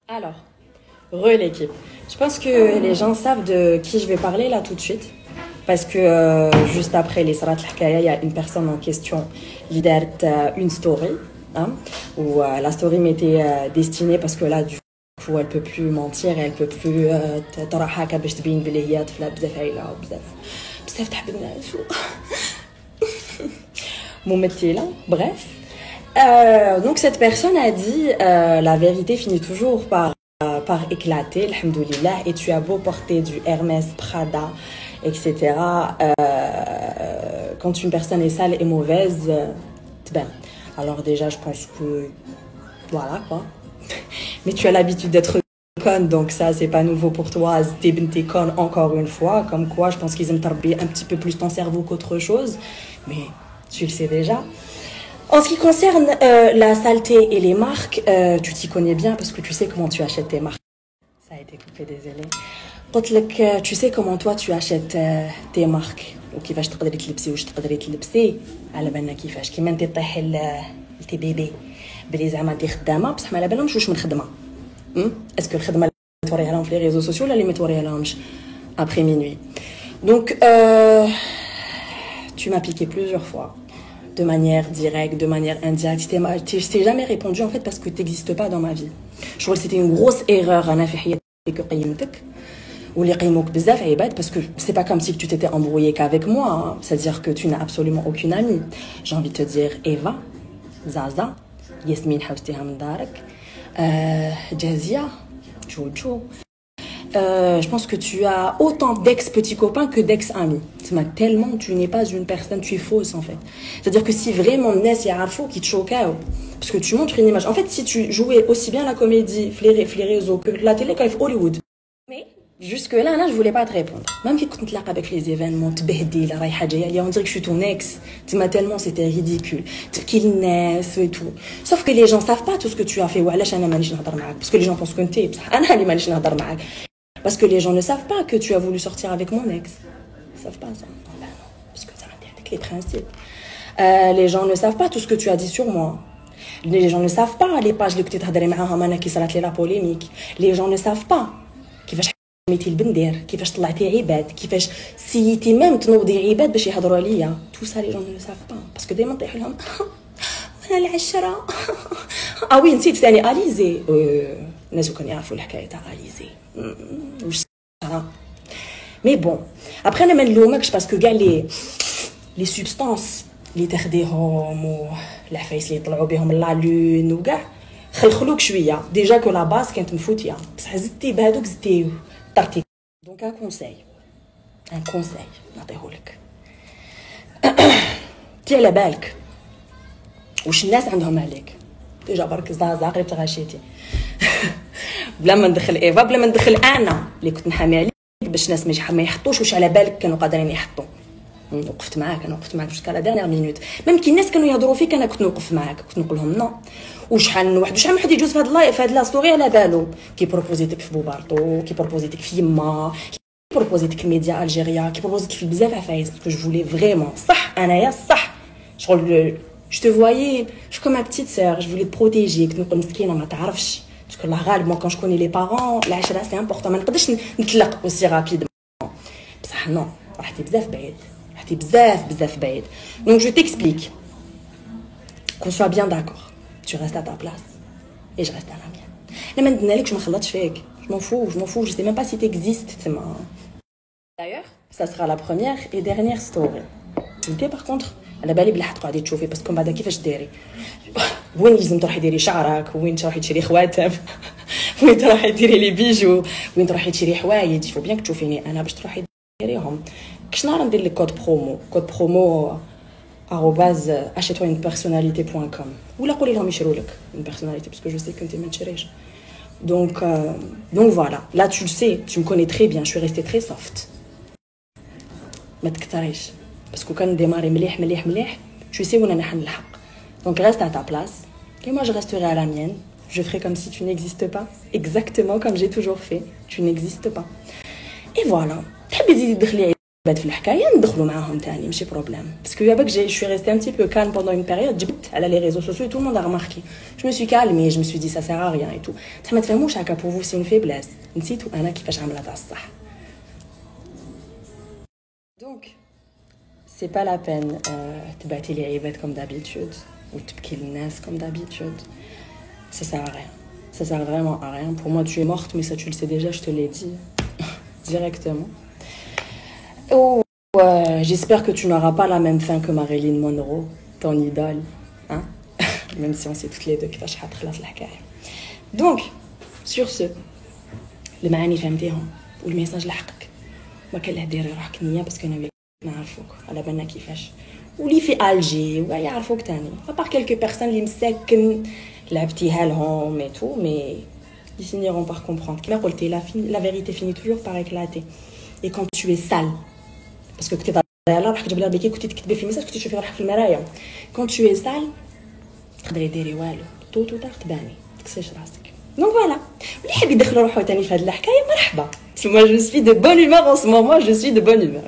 Alors, l'équipe. Je pense que les gens savent de qui je vais parler là tout de suite. Parce que juste après les Sarat al-Hkaya, il y a une personne en question qui a une story. Hein, où la story m'était destinée parce que là, du coup, elle peut plus mentir, elle peut plus تراحك باش تبين بلي هي طفله بزاف عايله بزاف تحب الناس ممثله. Bref. Donc cette personne a dit la vérité finit toujours par éclater, alhamdoulilah, et tu as beau porter du Hermès, Prada, etc. Quand une personne est sale et mauvaise, ben, alors déjà je pense que voilà quoi. Mais tu as l'habitude d'être conne, donc ça c'est pas nouveau pour toi. T'es conne encore une fois, comme quoi je pense qu'ils aiment tarber un petit peu plus ton cerveau qu'autre chose, mais tu le sais déjà. En ce qui concerne la saleté et les marques, tu t'y connais bien parce que tu sais comment tu achètes tes marques. Ça a été coupé, désolé. Tu sais comment toi tu achètes tes marques. وكيفاش تقدري تلبسي واش تقدري تلبسي على بالنا كيفاش كيما انت طيحي لتي بيبي بلي زعما انت خدامه بصح ما على بالهمش واش من خدمه. اسكو الخدمه اللي توريها لهم في لي ريزو سوسيو ولا اللي ما توريها لهمش après minuit. Donc tu m'as piqué plusieurs fois de manière directe, de manière indirecte. Je t'ai jamais répondu en fait parce que tu n'existes pas dans ma vie. Je trouve que c'était une grosse erreur أنا في حياتي قيمتك واللي قيموك بزاف عباد parce que c'est pas comme si tu t'étais embrouillé qu'avec moi, hein. C'est-à-dire que tu n'as absolument aucune amie. J'ai envie de te dire Eva, Zaza, Yasmine حوستيها من دارك, Jazia, Jojo. Je pense que tu as autant d'ex-petits copains que d'ex-amis. Tellement tu n'es pas une personne, tu es fausse en fait. C'est-à-dire que si vraiment Nes Yarafo qui te choque, parce que tu montres une image. En fait, si tu jouais aussi bien la comédie, les réseaux, que la télé, quand Hollywood. Mais jusque-là, je voulais pas te répondre. Même quand tu avec les événements, tu behdil, on dirait que je suis ton ex. Tellement c'était ridicule. Qu'il naisse et tout. Sauf que les gens savent pas tout ce que tu as fait. Parce que les gens pensent que tu es. Parce que les gens ne savent pas que tu as voulu sortir avec mon ex. Ils ne savent pas ça. Ben non, parce que ça m'intéresse avec les principes. Les gens ne savent pas tout ce que tu as dit sur moi. Les gens ne savent pas les pages que tu as qui salat la polémique. Les gens ne savent pas كيفاش حميتي البندير, كيفاش طلعتي عباد, كيفاش سيتي ميم تنوضي عباد باش يهضروا عليا. Tout ça les gens ne le savent pas parce que دائما طيح لهم انا العشره. اه وي نسيت ثاني اليزي. الناس كانوا يعرفوا الحكايه تاع اليزي. Mais bon, après انا ما نلومكش باسكو كاع لي سوبستانس اللي تاخديهم والعفايس اللي يطلعوا بهم لا لون وكاع خلخلوك شويه. ديجا كو لا باس كانت مفوتيه بصح زدتي بهذوك زدتي طرتي. دونك ان كونساي نعطيهولك. تي على بالك واش الناس عندهم عليك. ديجا برك زازا قريب تغاشيتي. بلا ما ندخل ايفا, بلا ما ندخل انا اللي كنت نحامي عليك باش الناس ما يحطوش واش على بالك كانوا قادرين يحطوا. وقفت معاك جوسكا لا ديرنيير مينوت. ميم كي الناس كانوا يهضروا فيك انا كنت نوقف معاك, كنت نقول لهم نو. وشحال من واحد يجوز في هاد اللايف, في هاد لا ستوري على بالو كي بروبوزيتك في بوبارطو, كي بروبوزيتك في يما, كي بروبوزيتك في ميديا الجيريا, كي بروبوزيتك في بزاف عفايس باسكو جو فولي فريمون صح انايا صح شغل. Je te voyais, je suis comme ma petite sœur, je voulais te protéger, كنت نقول مسكينه ما تعرفش. Parce que الله غالب, moi quand je connais les parents, العشره c'est important. ما نقدرش نطلق aussi rapidement. بصح non, رحتي بزاف بعيد. Donc je t'explique. Qu'on soit bien d'accord. Tu restes à ta place et je reste à la mienne. Et maintenant que je me fais, je m'en fous, je sais même pas si tu existes. D'ailleurs, ça sera la première et dernière story. Ok, par contre, على بالي بلي حتقعدي تشوفي باسكو بعدا كيفاش ديري. وين لازم تروحي ديري شعرك, وين تروحي تشري خواتم, وين تروحي ديري لي بيجو, وين تروحي تشري حوايج. il faut bien que تشوفيني انا باش تروحي ديريهم. كش نهار ندير لك كود برومو achète-toi-une-personnalité.com ولا قولي لهم يشروا لك une personnalité parce que je sais que انت ما تشريش. Donc voilà, là tu le sais, tu me connais très bien, je suis restée très soft. ما تكتريش باسكو كان ديماري مليح tu sais وين انا حنلحق. Donc reste à ta place et moi je resterai à la mienne. Je ferai comme si tu n'existes pas, exactement comme j'ai toujours fait. Tu n'existes pas. Et voilà. تحبي تزيدي تدخلي في الحكايه ندخلوا معاهم تاني ماشي بروبليم باسكو يا باك je suis restée un petit peu calme pendant une période جبت على les réseaux sociaux et tout le monde a remarqué je me suis calmée je me suis dit ça sert à rien et tout بصح ما تفهموش هكا pour vous c'est une faiblesse نسيتوا انا كيفاش عامله تاع الصح donc c'est pas la peine تبعتي لي عيبات comme d'habitude ou تبكي للناس comme d'habitude ça sert à rien ça sert vraiment à rien pour moi tu es morte mais ça tu le sais déjà je te l'ai dit directement. Oh, j'espère que tu n'auras pas la même fin que Marilyn Monroe, ton idole, hein? Même si on sait toutes les deux qu'il va se خلاص الحكاية. Donc, sur ce, le معاني فهمتيهم والميساج لحقك. ما كان له ديري روحك نية بس كانوا نعرفوك على بالنا كيفاش. واللي في ألجي ويعرفوك تاني. À part quelques personnes اللي مساكن لعبتيها لهم et tout, mais ils finiront par comprendre. كما قلتي la vérité finit toujours par éclater. Et quand tu es sale, parce que كنتي ضايعه راح تجيب لها بيكي كنتي تكتبي في ميساج كنتي تشوفي روحك في المرايه quand tu es sale تقدري ديري والو تو تباني تكسيش راسك دونك فوالا اللي يحب يدخل روحو تاني في هاد الحكايه مرحبا moi je suis de bonne humeur en ce moment je suis de bonne humeur